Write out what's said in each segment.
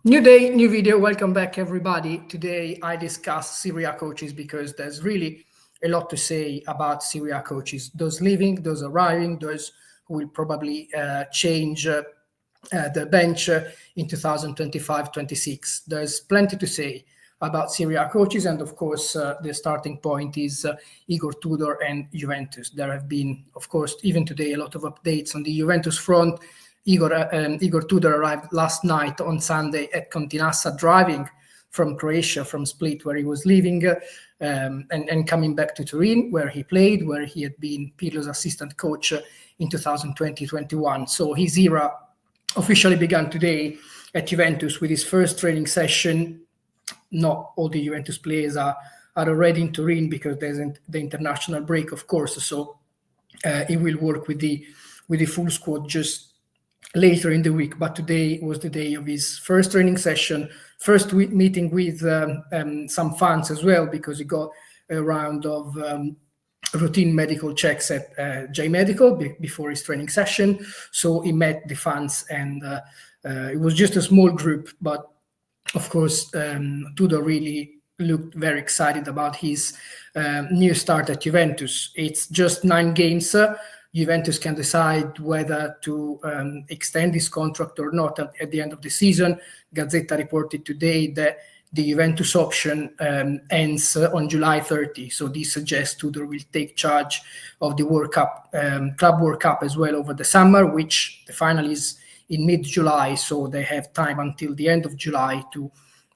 New day, new video. Welcome back, everybody. Today I discuss Serie A coaches because there's really a lot to say about Serie A coaches. Those leaving, those arriving, those who will probably change the bench in 2025-26. There's plenty to say about Serie A coaches, and of course, the starting point is Igor Tudor and Juventus. There have been, of course, even today, a lot of updates on the Juventus front. Igor Tudor arrived last night on Sunday at Continassa, driving from Croatia, from Split, where he was living, and coming back to Turin, where he played, where he had been Pirlo's assistant coach in 2020-21. So his era officially began today at Juventus with his first training session. Not all the Juventus players are already in Turin because there's the international break, of course. So he will work with the full squad just later in the week, but today was the day of his first training session, first meeting with some fans as well, because he got a round of routine medical checks at J Medical before his training session. So he met the fans, and it was just a small group, but of course Tudor really looked very excited about his new start at Juventus. It's just 9 games. Juventus can decide whether to extend his contract or not at the end of the season. Gazzetta reported today that the Juventus option ends on July 30. So this suggests Tudor will take charge of the World Cup, Club World Cup as well over the summer, which the final is in mid-July. So they have time until the end of July to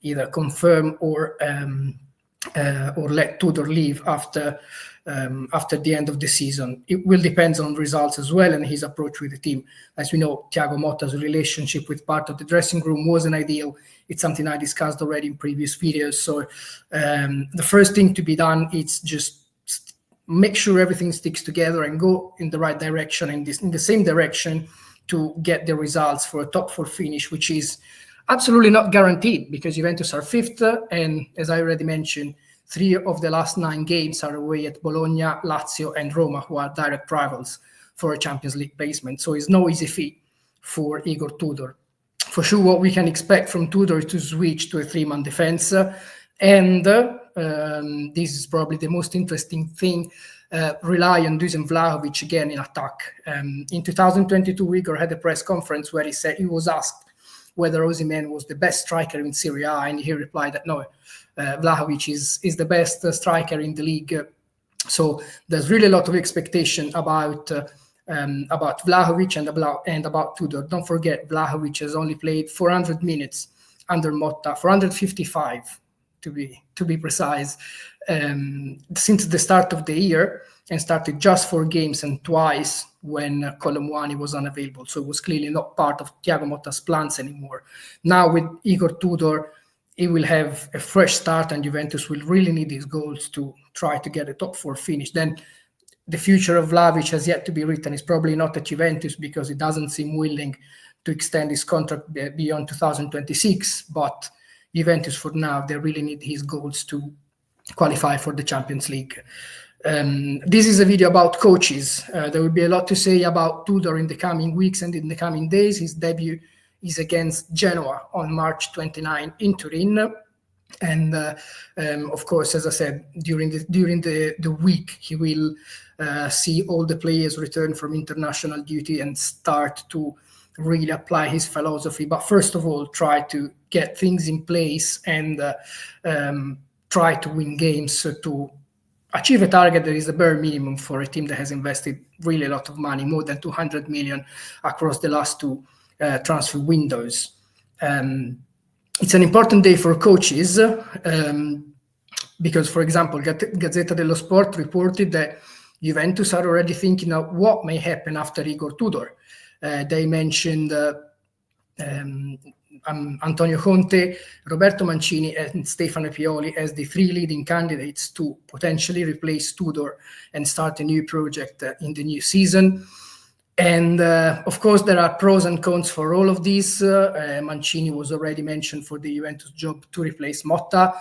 either confirm or let Tudor leave after the end of the season. It will depend on results as well and his approach with the team. As we know, Thiago Motta's relationship with part of the dressing room wasn't ideal. It's something I discussed already in previous videos. So the first thing to be done is just make sure everything sticks together and go in the right direction, and in the same direction to get the results for a top 4 finish, which is absolutely not guaranteed because Juventus are 5th, and as I already mentioned, 3 of the last 9 games are away at Bologna, Lazio, and Roma, who are direct rivals for a Champions League placement. So it's no easy feat for Igor Tudor. For sure, what we can expect from Tudor is to switch to a 3-man defense, and this is probably the most interesting thing. Rely on Dusan Vlahovic again in attack. In 2022, Igor had a press conference where he was asked whether Osimhen was the best striker in Serie A, and he replied that no, Vlahovic is the best striker in the league. So there's really a lot of expectation about Vlahovic and about Tudor. Don't forget, Vlahovic has only played 400 minutes under Motta, 455 to be precise, since the start of the year, and started just 4 games and twice when Colomwani was unavailable. So it was clearly not part of Thiago Motta's plans anymore. Now with Igor Tudor, he will have a fresh start, and Juventus will really need his goals to try to get a top 4 finish. Then the future of Vlahovic has yet to be written. It's probably not at Juventus because he doesn't seem willing to extend his contract beyond 2026, but Juventus for now, they really need his goals to qualify for the Champions League. This is a video about coaches. There will be a lot to say about Tudor in the coming weeks and in the coming days. His debut is against Genoa on March 29 in Turin. And of course, as I said, during the week, he will see all the players return from international duty and start to really apply his philosophy. But first of all, try to get things in place and try to win games to achieve a target that is the bare minimum for a team that has invested really a lot of money, more than 200 million across the last 2 transfer windows. It's an important day for coaches because, for example, Gazzetta dello Sport reported that Juventus are already thinking of what may happen after Igor Tudor. They mentioned Antonio Conte, Roberto Mancini, and Stefano Pioli as the 3 leading candidates to potentially replace Tudor and start a new project in the new season. And of course, there are pros and cons for all of these. Mancini was already mentioned for the Juventus job to replace Motta.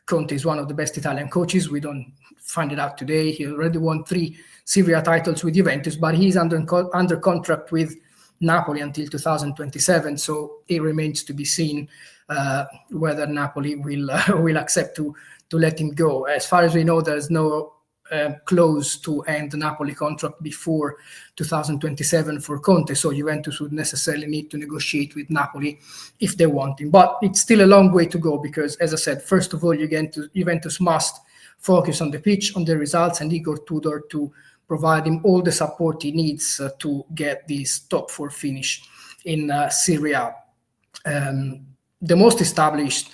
Conte is one of the best Italian coaches. We don't find it out today. He already won 3 Serie A titles with Juventus, but he's under contract with Napoli until 2027. So it remains to be seen whether Napoli will accept to let him go. As far as we know, there's no clause to end the Napoli contract before 2027 for Conte, so Juventus would necessarily need to negotiate with Napoli if they want him. But it's still a long way to go because, as I said, first of all, Juventus must focus on the pitch, on the results, and Igor Tudor to provide him all the support he needs to get this top 4 finish in Serie A. The most established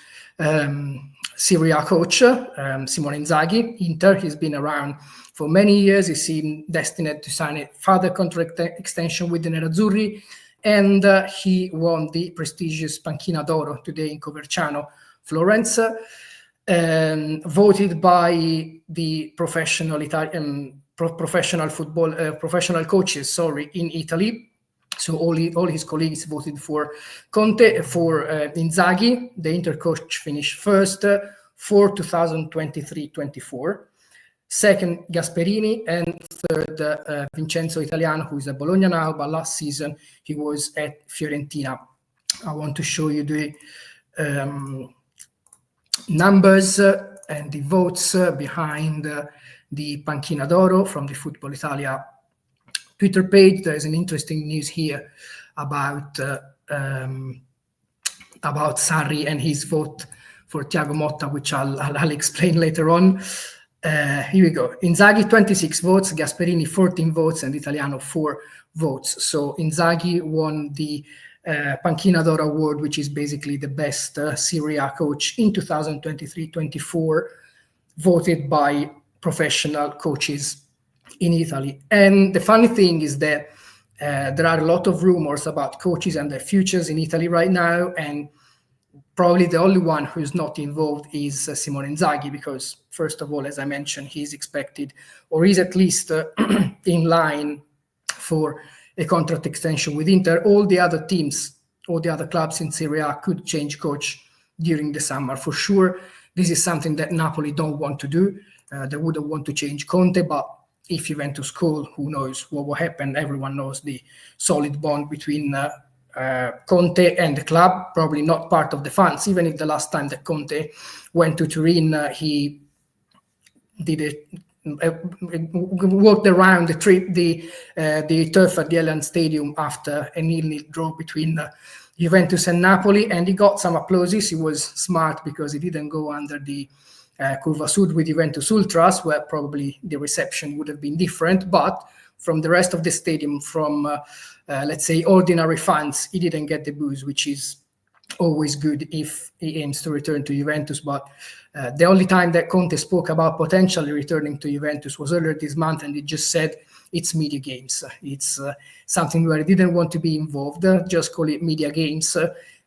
Serie A coach, Simone Inzaghi, Inter. He's been around for many years. He seemed destined to sign a further contract extension with the Nerazzurri, and he won the prestigious Panchina d'Oro today in Coverciano, Florence, voted by the professional coaches, in Italy. So all his colleagues voted for Conte. For Inzaghi, the Inter coach finished first for 2023-24. Second, Gasperini, and third, Vincenzo Italiano, who is at Bologna now, but last season he was at Fiorentina. I want to show you the numbers and the votes behind the Panchina d'Oro from the Football Italia Twitter page. There is an interesting news here about Sarri and his vote for Thiago Motta, which I'll explain later on. Here we go. Inzaghi 26 votes, Gasperini 14 votes, and Italiano 4 votes. So Inzaghi won the Panchina d'Oro award, which is basically the best Serie A coach in 2023-24, voted by professional coaches in Italy. And the funny thing is that there are a lot of rumors about coaches and their futures in Italy right now, and probably the only one who's not involved is Simone Inzaghi, because first of all, as I mentioned, he's expected, or is at least in line for a contract extension with Inter. All the other teams, all the other clubs in Serie A could change coach during the summer. For sure, this is something that Napoli don't want to do. They wouldn't want to change Conte, but if Juventus call, who knows what will happen. Everyone knows the solid bond between Conte and the club, probably not part of the fans. Even if the last time that Conte went to Turin, he did walked around the turf at the Allianz Stadium after a 0-0 draw between Juventus and Napoli, and he got some applauses. He was smart because he didn't go under the Curva Sud with Juventus Ultras, where probably the reception would have been different, but from the rest of the stadium, from let's say ordinary fans, he didn't get the boos, which is always good if he aims to return to Juventus. But the only time that Conte spoke about potentially returning to Juventus was earlier this month, and he just said it's media games. It's something where he didn't want to be involved, just call it media games.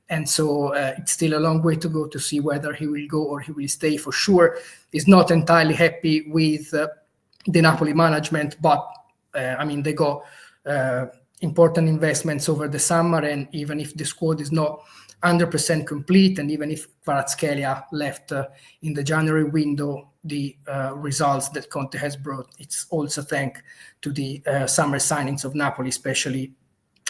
And so it's still a long way to go to see whether he will go or he will stay. For sure, he's not entirely happy with the Napoli management, but I mean, they got important investments over the summer, and even if the squad is not 100% complete, and even if Kvaratskhelia left in the January window, the results that Conte has brought, it's also thanks to the summer signings of Napoli, especially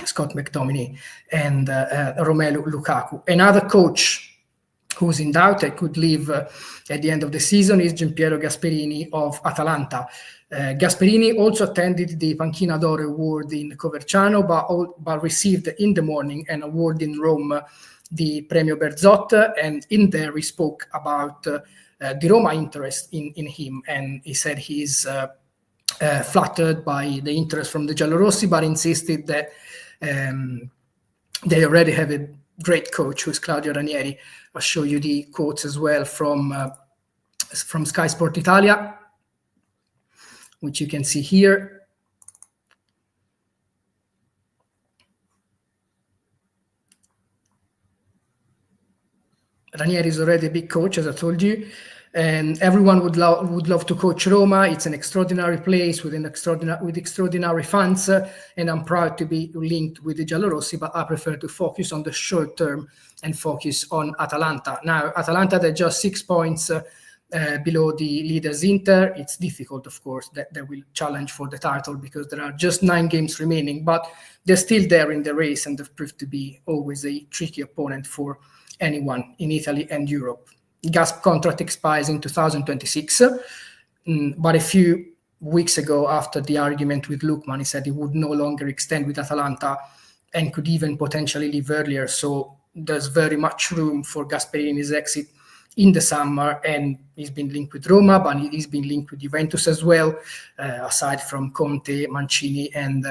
Scott McTominay and Romelu Lukaku. Another coach who's in doubt and could leave at the end of the season is Gianpiero Gasperini of Atalanta. Gasperini also attended the Panchina d'Oro award in Coverciano, but received in the morning an award in Rome, the Premio Berzot, and in there he spoke about the Roma interest in him, and he said he's flattered by the interest from the Giallorossi, but insisted that they already have a great coach, who's Claudio Ranieri. I'll show you the quotes as well from Sky Sport Italia, which you can see here. Ranieri is already a big coach, as I told you, and everyone would love to coach Roma. It's an extraordinary place with extraordinary fans, and I'm proud to be linked with the Giallorossi, but I prefer to focus on the short term and focus on Atalanta. Now, Atalanta, they're just 6 points below the leaders Inter. It's difficult, of course, that they will challenge for the title because there are just 9 games remaining, but they're still there in the race, and they've proved to be always a tricky opponent for anyone in Italy and Europe. Gasp contract expires in 2026, but a few weeks ago, after the argument with Lookman, he said he would no longer extend with Atalanta and could even potentially leave earlier. So there's very much room for Gasperini's exit in the summer, and he's been linked with Roma, but he's been linked with Juventus as well, aside from Conte, Mancini, and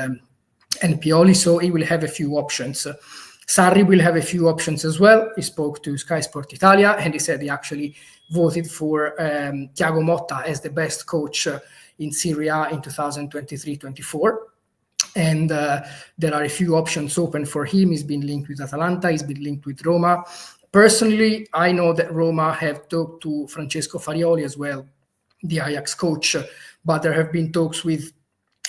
Pioli. So he will have a few options. Sarri will have a few options as well. He spoke to Sky Sport Italia, and he said he actually voted for Thiago Motta as the best coach in Serie A in 2023-24. And there are a few options open for him. He's been linked with Atalanta. He's been linked with Roma. Personally, I know that Roma have talked to Francesco Farioli as well, the Ajax coach, but there have been talks with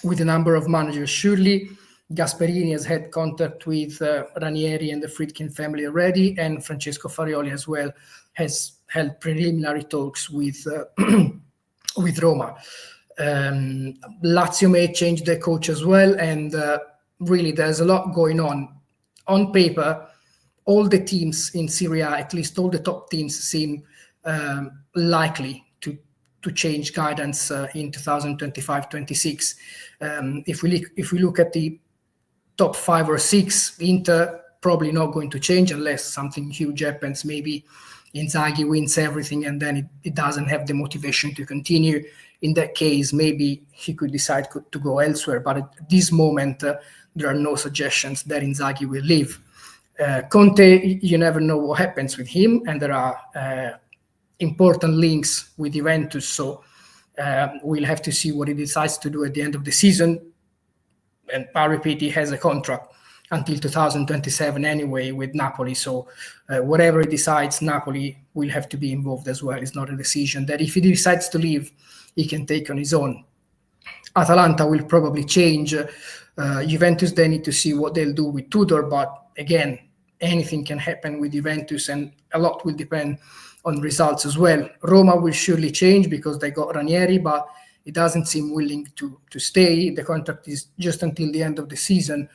a number of managers. Surely Gasperini has had contact with Ranieri and the Friedkin family already, and Francesco Farioli as well has held preliminary talks with Roma. Lazio may change their coach as well, and really there's a lot going on. On paper, all the teams in Serie A, at least all the top teams, seem likely to change guidance in 2025-26. If we look at the top 5 or 6, Inter probably not going to change unless something huge happens. Maybe Inzaghi wins everything and then it doesn't have the motivation to continue. In that case, maybe he could decide to go elsewhere. But at this moment, there are no suggestions that Inzaghi will leave. Conte, you never know what happens with him, and there are important links with Juventus. So we'll have to see what he decides to do at the end of the season. And I repeat, he has a contract until 2027 anyway with Napoli. So whatever he decides, Napoli will have to be involved as well. It's not a decision that if he decides to leave, he can take on his own. Atalanta will probably change. Juventus, they need to see what they'll do with Tudor. But again, anything can happen with Juventus, and a lot will depend on results as well. Roma will surely change because they got Ranieri, but it doesn't seem willing to stay. The contract is just until the end of the season.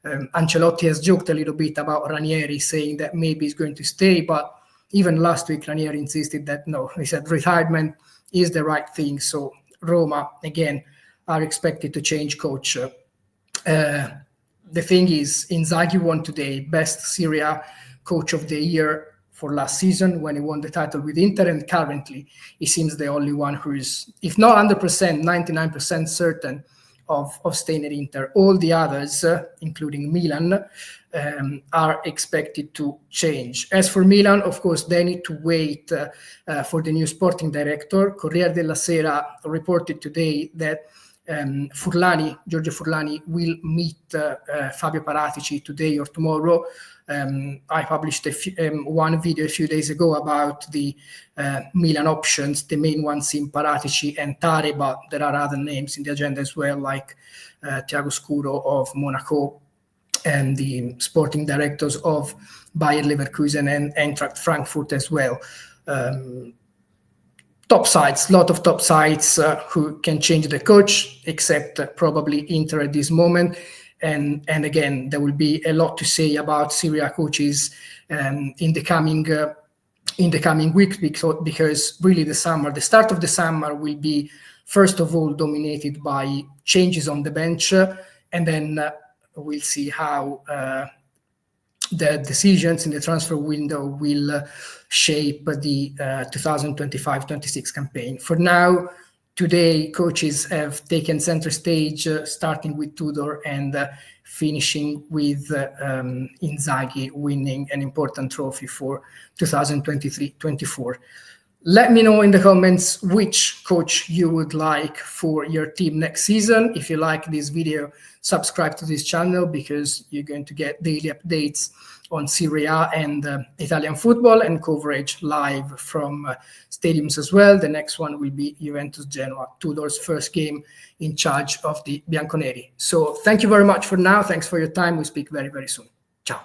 Ancelotti has joked a little bit about Ranieri, saying that maybe he's going to stay, but even last week Ranieri insisted that no, he said retirement is the right thing. So Roma, again, are expected to change coach. The thing is, Inzaghi won today best Serie A coach of the year for last season when he won the title with Inter, and currently he seems the only one who is, if not 100%, 99% certain of staying at Inter. All the others, including Milan, are expected to change. As for Milan, of course, they need to wait for the new sporting director. Corriere della Sera reported today that Giorgio Furlani will meet Fabio Paratici today or tomorrow. I published one video a few days ago about the Milan options. The main ones in Paratici and Tare, but there are other names in the agenda as well, like Thiago Scuro of Monaco and the sporting directors of Bayer Leverkusen and Eintracht Frankfurt as well. Top sides, lot of top sides who can change the coach, except probably Inter at this moment. And again, there will be a lot to say about Serie A coaches in the coming weeks, because really the start of the summer will be first of all dominated by changes on the bench, and then we'll see how the decisions in the transfer window will shape the 2025-26 campaign. For now, today, coaches have taken center stage, starting with Tudor and finishing with Inzaghi winning an important trophy for 2023-24. Let me know in the comments which coach you would like for your team next season. If you like this video, subscribe to this channel because you're going to get daily updates on Serie A and Italian football and coverage live from stadiums as well. The next one will be Juventus Genoa, Tudor's first game in charge of the Bianconeri. So thank you very much for now. Thanks for your time. We speak very, very soon. Ciao.